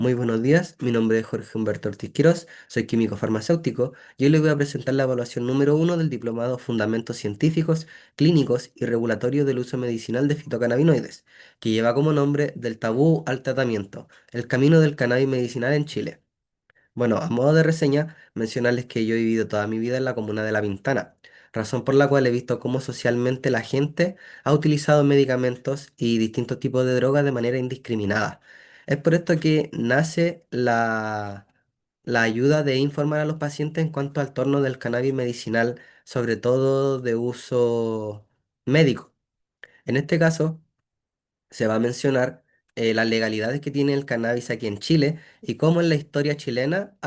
Muy buenos días, mi nombre es Jorge Humberto Ortiz Quirós, soy químico farmacéutico y hoy les voy a presentar la evaluación número uno del diplomado Fundamentos Científicos, Clínicos y Regulatorios del Uso Medicinal de Fitocannabinoides, que lleva como nombre Del tabú al tratamiento, el camino del cannabis medicinal en Chile. Bueno, a modo de reseña, mencionarles que yo he vivido toda mi vida en la comuna de La Pintana, razón por la cual he visto cómo socialmente la gente ha utilizado medicamentos y distintos tipos de drogas de manera indiscriminada. Es por esto que nace la ayuda de informar a los pacientes en cuanto al torno del cannabis medicinal, sobre todo de uso médico. En este caso, se va a mencionar las legalidades que tiene el cannabis aquí en Chile y cómo en la historia chilena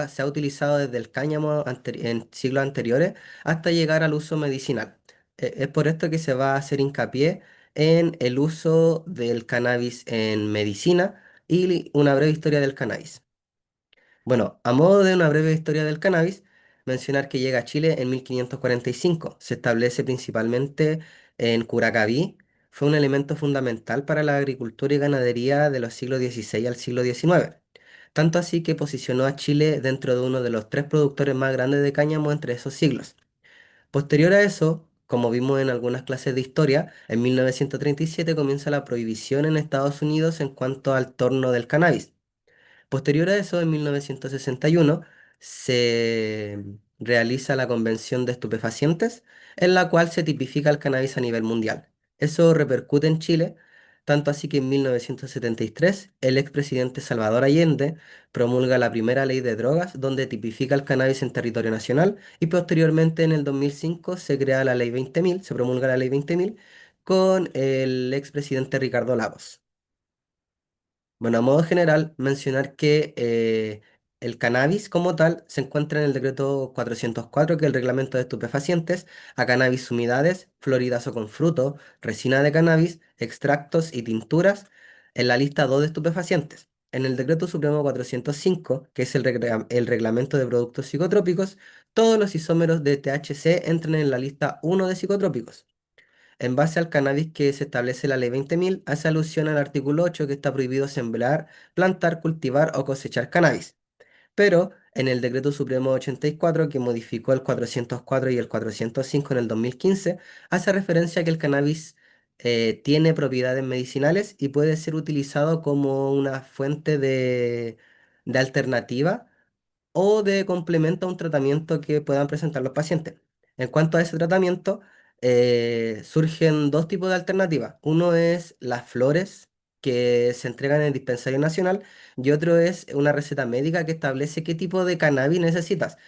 se ha utilizado desde el cáñamo en siglos anteriores hasta llegar al uso medicinal. Es por esto que se va a hacer hincapié en el uso del cannabis en medicina y una breve historia del cannabis. Bueno, a modo de una breve historia del cannabis, mencionar que llega a Chile en 1545. Se establece principalmente en Curacaví. Fue un elemento fundamental para la agricultura y ganadería de los siglos XVI al siglo XIX. Tanto así que posicionó a Chile dentro de uno de los tres productores más grandes de cáñamo entre esos siglos. Posterior a eso, como vimos en algunas clases de historia, en 1937 comienza la prohibición en Estados Unidos en cuanto al torno del cannabis. Posterior a eso, en 1961, se realiza la Convención de Estupefacientes, en la cual se tipifica el cannabis a nivel mundial. Eso repercute en Chile, tanto así que en 1973 el expresidente Salvador Allende promulga la primera ley de drogas donde tipifica el cannabis en territorio nacional y posteriormente en el 2005 se crea la ley 20.000, se promulga la ley 20.000 con el expresidente Ricardo Lagos. Bueno, a modo general, mencionar que el cannabis como tal se encuentra en el decreto 404, que es el reglamento de estupefacientes, a cannabis humedades, floridas o con fruto, resina de cannabis, extractos y tinturas, en la lista 2 de estupefacientes. En el decreto supremo 405, que es el reglamento de productos psicotrópicos, todos los isómeros de THC entran en la lista 1 de psicotrópicos. En base al cannabis que se establece la ley 20.000, hace alusión al artículo 8 que está prohibido sembrar, plantar, cultivar o cosechar cannabis. Pero en el Decreto Supremo 84, que modificó el 404 y el 405 en el 2015, hace referencia a que el cannabis tiene propiedades medicinales y puede ser utilizado como una fuente de alternativa o de complemento a un tratamiento que puedan presentar los pacientes. En cuanto a ese tratamiento, surgen dos tipos de alternativas. Uno es las flores que se entregan en el dispensario nacional y otro es una receta médica que establece qué tipo de cannabis necesitas.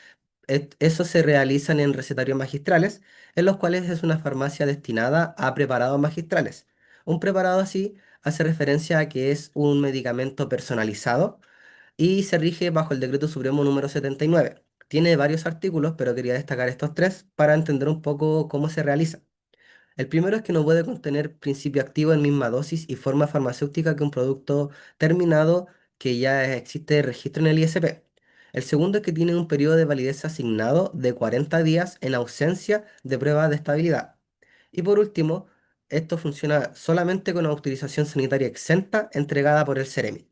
Eso se realizan en recetarios magistrales, en los cuales es una farmacia destinada a preparados magistrales. Un preparado así hace referencia a que es un medicamento personalizado y se rige bajo el Decreto Supremo número 79. Tiene varios artículos, pero quería destacar estos tres para entender un poco cómo se realiza. El primero es que no puede contener principio activo en misma dosis y forma farmacéutica que un producto terminado que ya existe registro en el ISP. El segundo es que tiene un periodo de validez asignado de 40 días en ausencia de pruebas de estabilidad. Y por último, esto funciona solamente con autorización sanitaria exenta entregada por el CEREMI.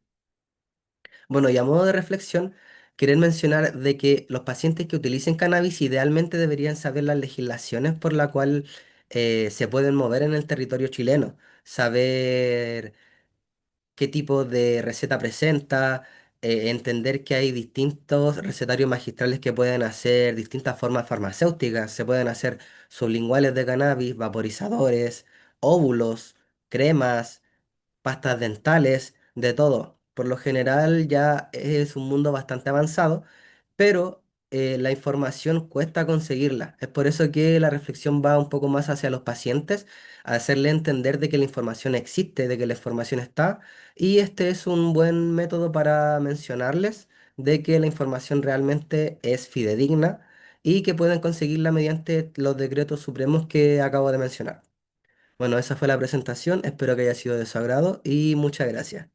Bueno, y a modo de reflexión, querer mencionar de que los pacientes que utilicen cannabis idealmente deberían saber las legislaciones por la cual se pueden mover en el territorio chileno, saber qué tipo de receta presenta, entender que hay distintos recetarios magistrales que pueden hacer distintas formas farmacéuticas, se pueden hacer sublinguales de cannabis, vaporizadores, óvulos, cremas, pastas dentales, de todo. Por lo general ya es un mundo bastante avanzado, pero la información cuesta conseguirla. Es por eso que la reflexión va un poco más hacia los pacientes, a hacerle entender de que la información existe, de que la información está, y este es un buen método para mencionarles de que la información realmente es fidedigna y que pueden conseguirla mediante los decretos supremos que acabo de mencionar. Bueno, esa fue la presentación, espero que haya sido de su agrado y muchas gracias.